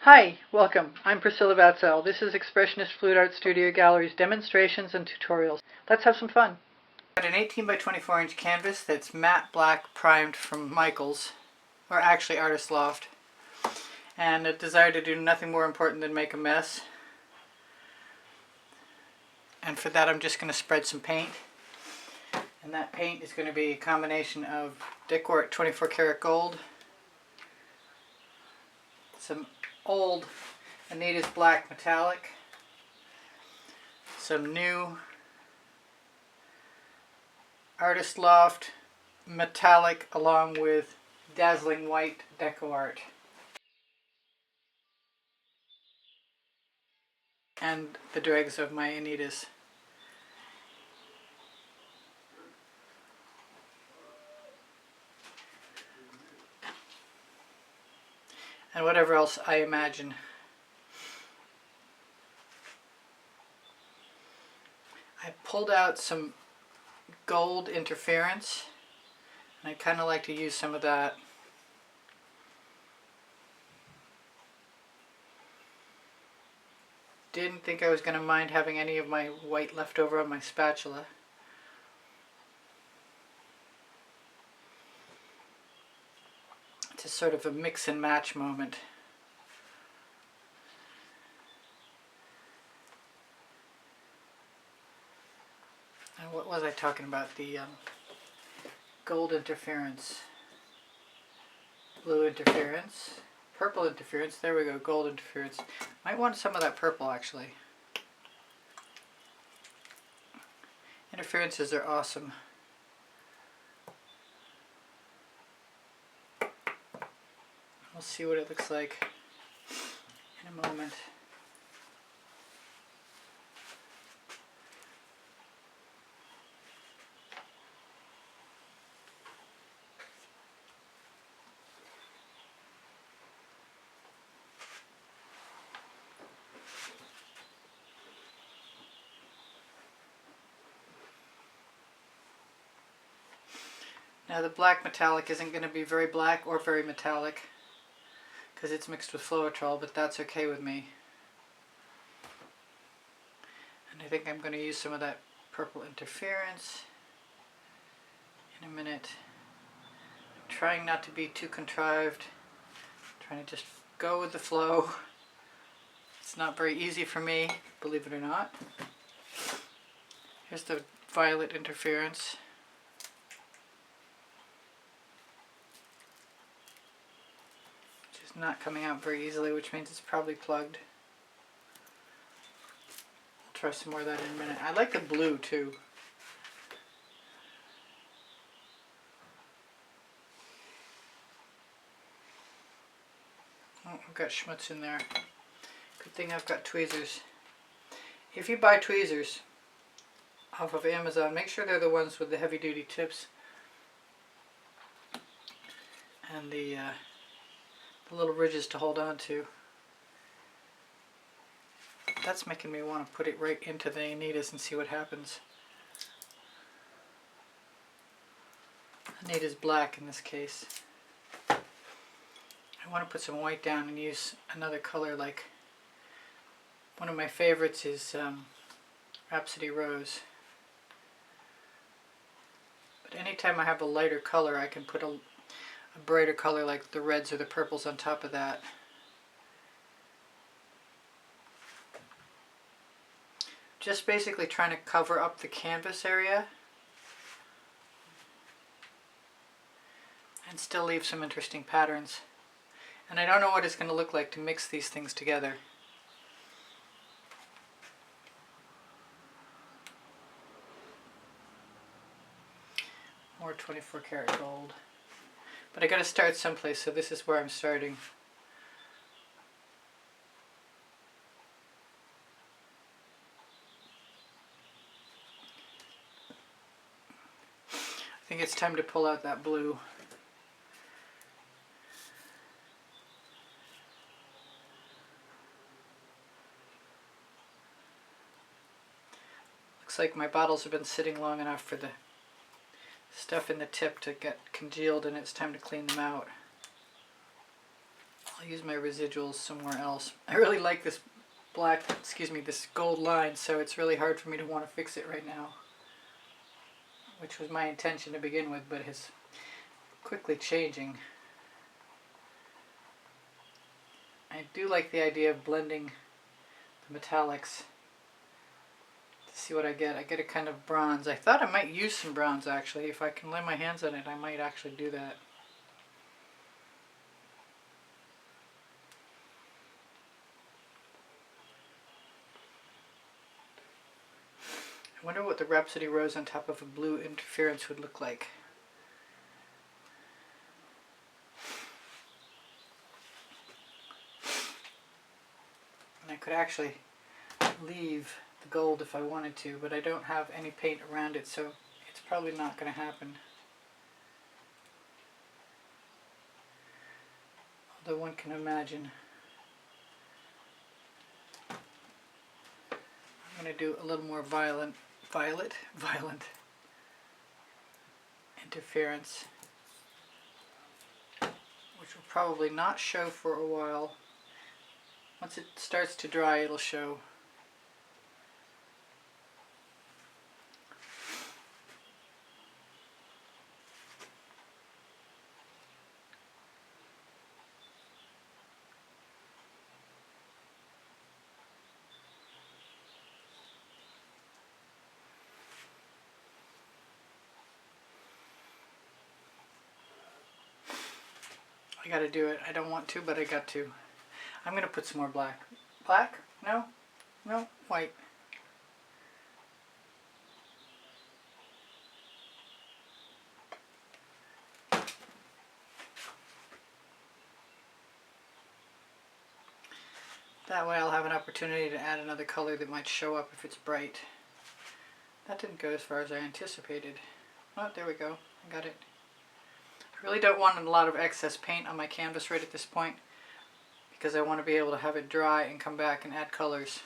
Hi, welcome. I'm Priscilla Batzell. This is Expressionist Fluid Art Studio Gallery's demonstrations and tutorials. Let's have some fun. I've got an 18 by 24 inch canvas that's matte black primed from Michaels, or actually Artist Loft, and a desire to do nothing more important than make a mess. And for that I'm just going to spread some paint. And that paint is going to be a combination of Decor 24 karat gold, some old Anitas black metallic, some new Artist Loft metallic along with dazzling white deco art, and the dregs of my Anitas. And whatever else I imagine. I pulled out some gold interference, and I kind of like to use some of that. Didn't think I was going to mind having any of my white left over on my spatula. It's sort of a mix and match moment. And what was I talking about? The gold interference, blue interference, purple interference. There we go, gold interference. Might want some of that purple actually. Interferences are awesome. We'll see what it looks like in a moment. Now the black metallic isn't going to be very black or very metallic because it's mixed with Floetrol, but that's okay with me. And I think I'm going to use some of that purple interference in a minute. I'm trying not to be too contrived, I'm trying to just go with the flow. It's not very easy for me, believe it or not. Here's the violet interference. Not coming out very easily, which means it's probably plugged. I'll try some more of that in a minute. I like the blue too. Oh, I've got schmutz in there. Good thing I've got tweezers. If you buy tweezers off of Amazon, make sure they're the ones with the heavy duty tips and the little ridges to hold on to. That's making me want to put it right into the Anitas and see what happens. Anitas black in this case. I want to put some white down and use another color. Like one of my favorites is Rhapsody Rose. But anytime I have a lighter color, I can put a brighter color like the reds or the purples on top of that. Just basically trying to cover up the canvas area and still leave some interesting patterns. And I don't know what it's going to look like to mix these things together. More 24 karat gold. But I gotta start someplace, so this is where I'm starting. I think it's time to pull out that blue. Looks like my bottles have been sitting long enough for the stuff in the tip to get congealed, and it's time to clean them out. I'll use my residuals somewhere else. I really like this black, this gold line, so it's really hard for me to want to fix it right now, which was my intention to begin with, but it's quickly changing. I do like the idea of blending the metallics to see what I get. I get a kind of bronze. I thought I might use some bronze actually. If I can lay my hands on it, I might actually do that. I wonder what the Rhapsody Rose on top of a blue interference would look like. And I could actually leave the gold if I wanted to, but I don't have any paint around it, so it's probably not going to happen. Although one can imagine. I'm going to do a little more violent interference, which will probably not show for a while. Once it starts to dry, it'll show. I gotta do it. I don't want to, but I got to. I'm gonna put some more black. Black? No? No? White. That way I'll have an opportunity to add another color that might show up if it's bright. That didn't go as far as I anticipated. Oh, there we go. I got it. I really don't want a lot of excess paint on my canvas right at this point, because I want to be able to have it dry and come back and add colors.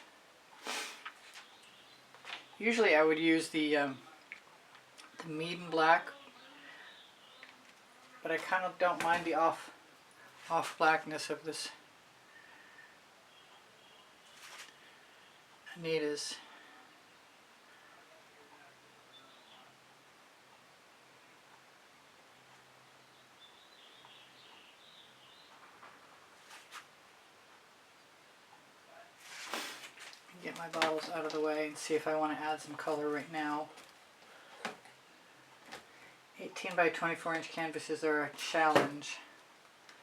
Usually I would use the Meeden black, but I kind of don't mind the off blackness of this Anitas. Get my bottles out of the way and see if I want to add some color right now. 18 by 24 inch canvases are a challenge.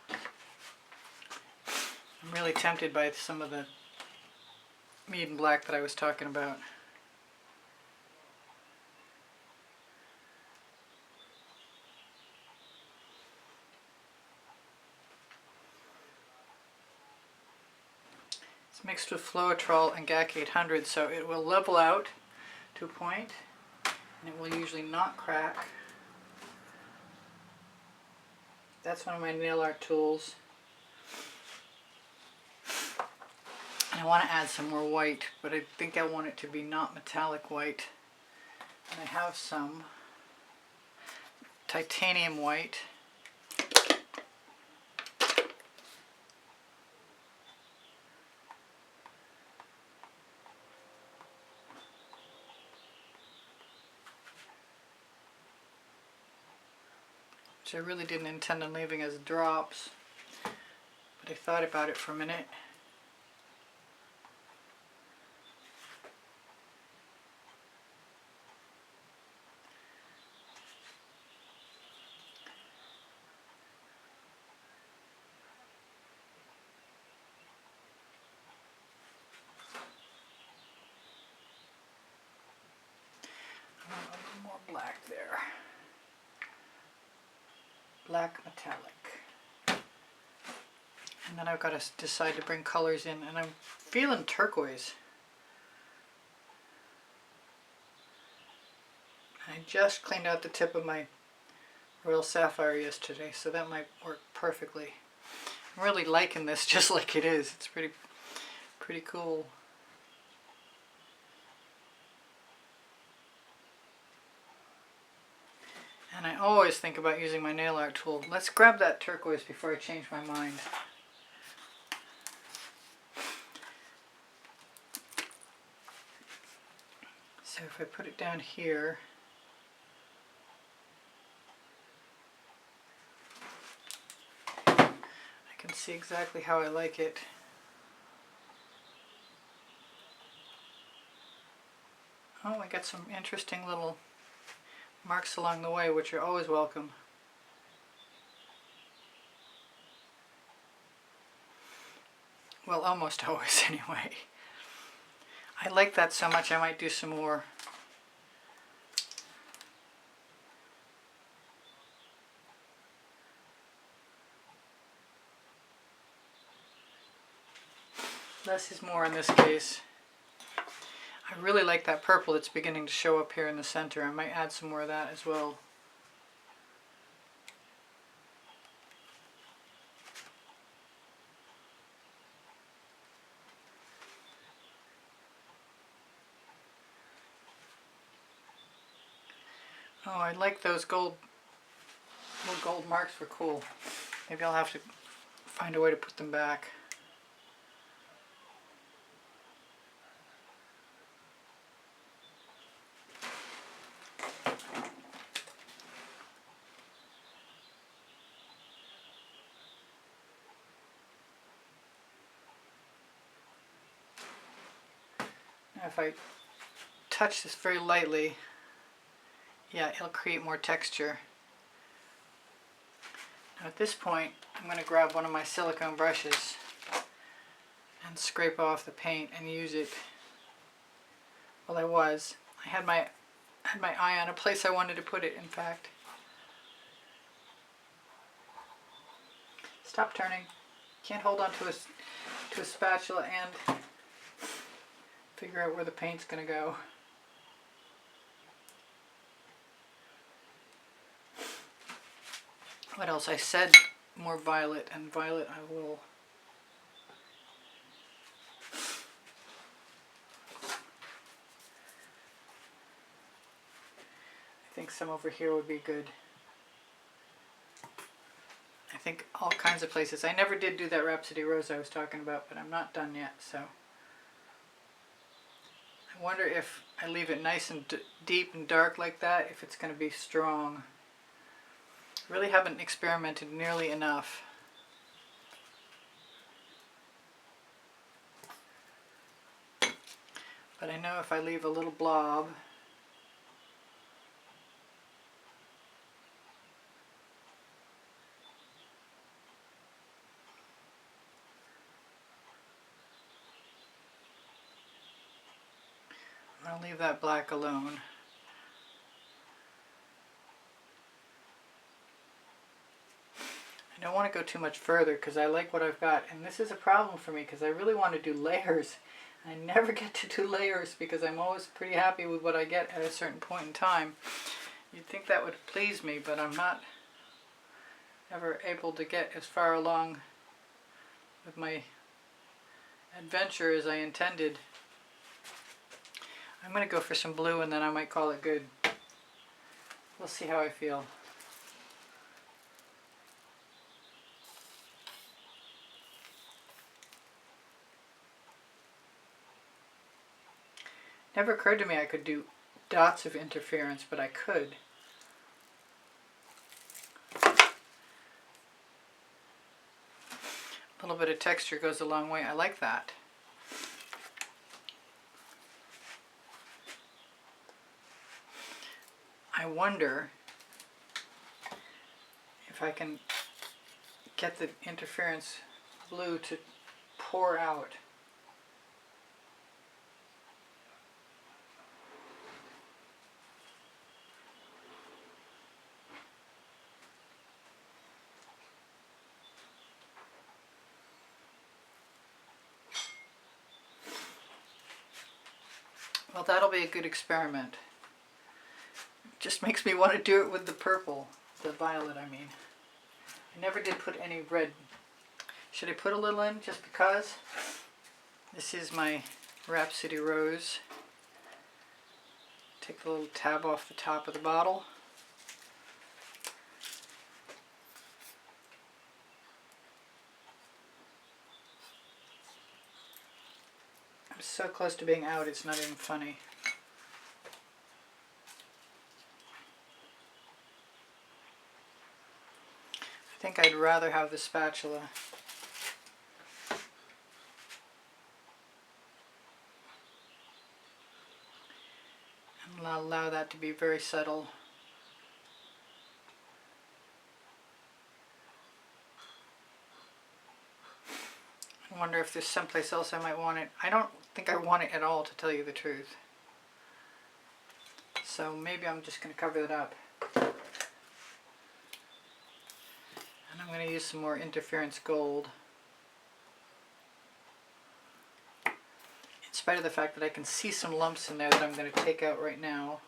I'm really tempted by some of the Meeden black that I was talking about. It's mixed with Floetrol and GAC 800, so it will level out to a point, and it will usually not crack. That's one of my nail art tools. And I want to add some more white, but I think I want it to be not metallic white. And I have some titanium white. Which I really didn't intend on leaving as drops, but I thought about it for a minute. I want a little more black there. Black metallic. And then I've got to decide to bring colors in, and I'm feeling turquoise. I just cleaned out the tip of my Royal Sapphire yesterday, so that might work perfectly. I'm really liking this just like it is. It's pretty cool. And I always think about using my nail art tool. Let's grab that turquoise before I change my mind. So if I put it down here, I can see exactly how I like it. Oh, I got some interesting little marks along the way, which are always welcome. Well, almost always anyway. I like that so much I might do some more. Less is more in this case. I really like that purple that's beginning to show up here in the center. I might add some more of that as well. Oh, I like those gold, little gold marks were cool. Maybe I'll have to find a way to put them back. Now if I touch this very lightly, yeah, it'll create more texture. Now at this point, I'm going to grab one of my silicone brushes and scrape off the paint and use it. Well, I had my eye on a place I wanted to put it, in fact. Stop turning. Can't hold on to a spatula and figure out where the paint's going to go. What else? I said more violet, and violet I will. I think some over here would be good. I think all kinds of places. I never did do that Rhapsody Rose I was talking about, but I'm not done yet, so. I wonder if I leave it nice and deep and dark like that, if it's going to be strong. Really haven't experimented nearly enough. But I know if I leave a little blob, I'll leave that black alone. I don't want to go too much further because I like what I've got, and this is a problem for me because I really want to do layers. I never get to do layers because I'm always pretty happy with what I get at a certain point in time. You'd think that would please me, but I'm not ever able to get as far along with my adventure as I intended. I'm going to go for some blue and then I might call it good. We'll see how I feel. Never occurred to me I could do dots of interference, but I could. A little bit of texture goes a long way. I like that. I wonder if I can get the interference blue to pour out. Well, that'll be a good experiment. Just makes me want to do it with the purple, the violet I mean. I never did put any red. Should I put a little in just because? This is my Rhapsody Rose. Take the little tab off the top of the bottle. I'm so close to being out, it's not even funny. rather have the spatula. And I'll allow that to be very subtle. I wonder if there's someplace else I might want it. I don't think I want it at all, to tell you the truth. So maybe I'm just going to cover that up. And I'm going to use some more interference gold. In spite of the fact that I can see some lumps in there that I'm going to take out right now.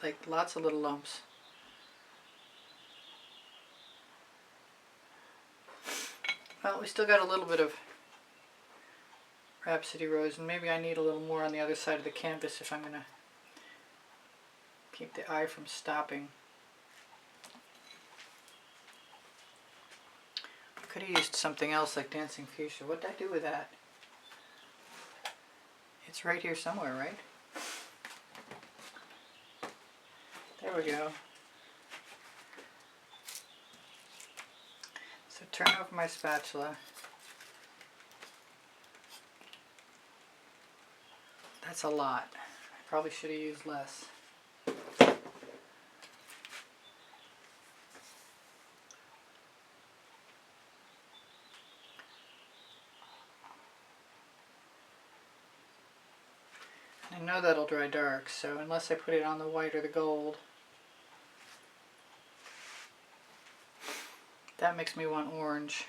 Like lots of little lumps. Well, we still got a little bit of Rhapsody Rose, and maybe I need a little more on the other side of the canvas if I'm going to keep the eye from stopping. I could have used something else like Dancing Fuchsia. What did I do with that? It's right here somewhere, right? There we go. So turn over my spatula. That's a lot. I probably should have used less. I know that'll dry dark, so unless I put it on the white or the gold, that makes me want orange.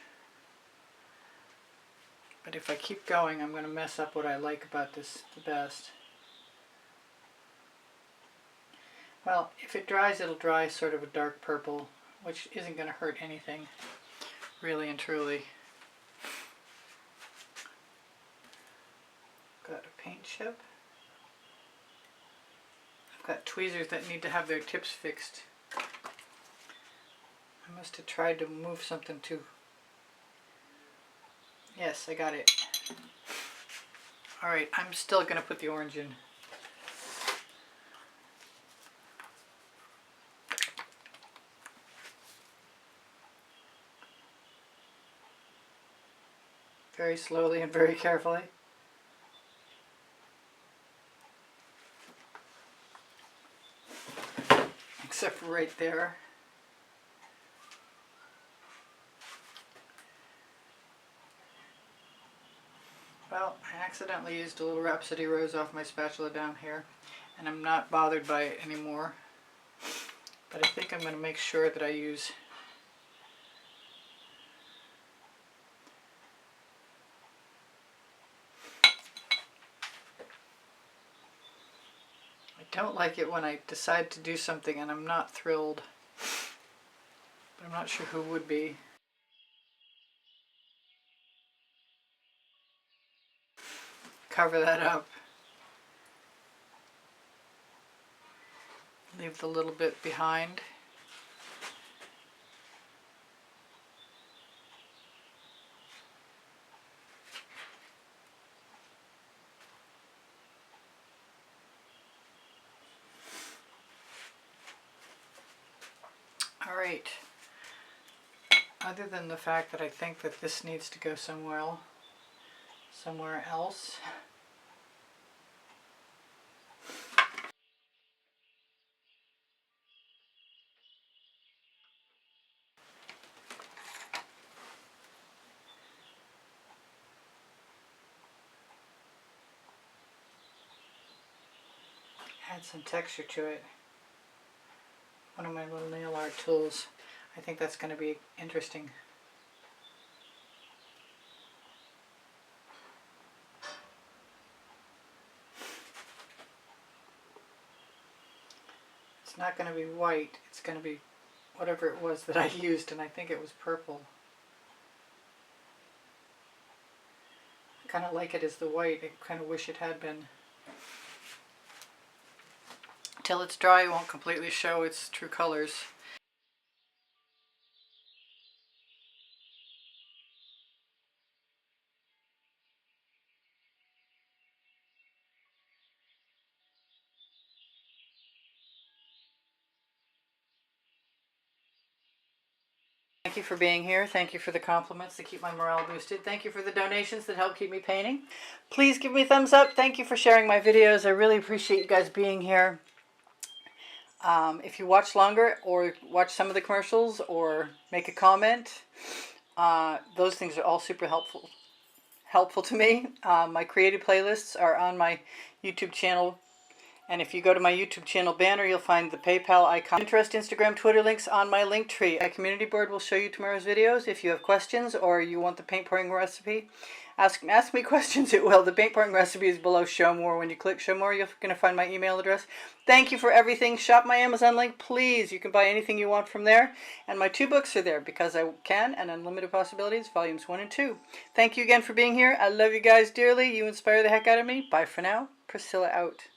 But if I keep going, I'm going to mess up what I like about this the best. Well, if it dries, it'll dry sort of a dark purple, which isn't going to hurt anything, really and truly. Got a paint chip. I've got tweezers that need to have their tips fixed. I must have tried to move something too. Yes, I got it. Alright, I'm still going to put the orange in. Very slowly and very carefully. Except for right there. Well, I accidentally used a little Rhapsody Rose off my spatula down here, and I'm not bothered by it anymore. But I think I'm going to make sure that I use I don't like it when I decide to do something and I'm not thrilled, but I'm not sure who would be. Cover that up. Leave the little bit behind. Alright, other than the fact that I think that this needs to go somewhere else, add some texture to it. One of my little nail art tools. I think that's going to be interesting. It's not going to be white, it's going to be whatever it was that I used, and I think it was purple. I kind of like it as the white, I kind of wish it had been. Till it's dry, it won't completely show its true colors. Thank you for being here. Thank you for the compliments that keep my morale boosted. Thank you for the donations that help keep me painting. Please give me a thumbs up. Thank you for sharing my videos. I really appreciate you guys being here. If you watch longer or watch some of the commercials or make a comment, those things are all super helpful to me. My creative playlists are on my YouTube channel. And if you go to my YouTube channel banner, you'll find the PayPal icon. Pinterest, Instagram, Twitter links on my link tree. My community board will show you tomorrow's videos. If you have questions or you want the paint pouring recipe, ask me questions, it will. The paint pouring recipe is below Show More. When you click Show More, you're going to find my email address. Thank you for everything. Shop my Amazon link, please. You can buy anything you want from there. And my 2 books are there, Because I Can and Unlimited Possibilities, Volumes 1 and 2. Thank you again for being here. I love you guys dearly. You inspire the heck out of me. Bye for now. Priscilla out.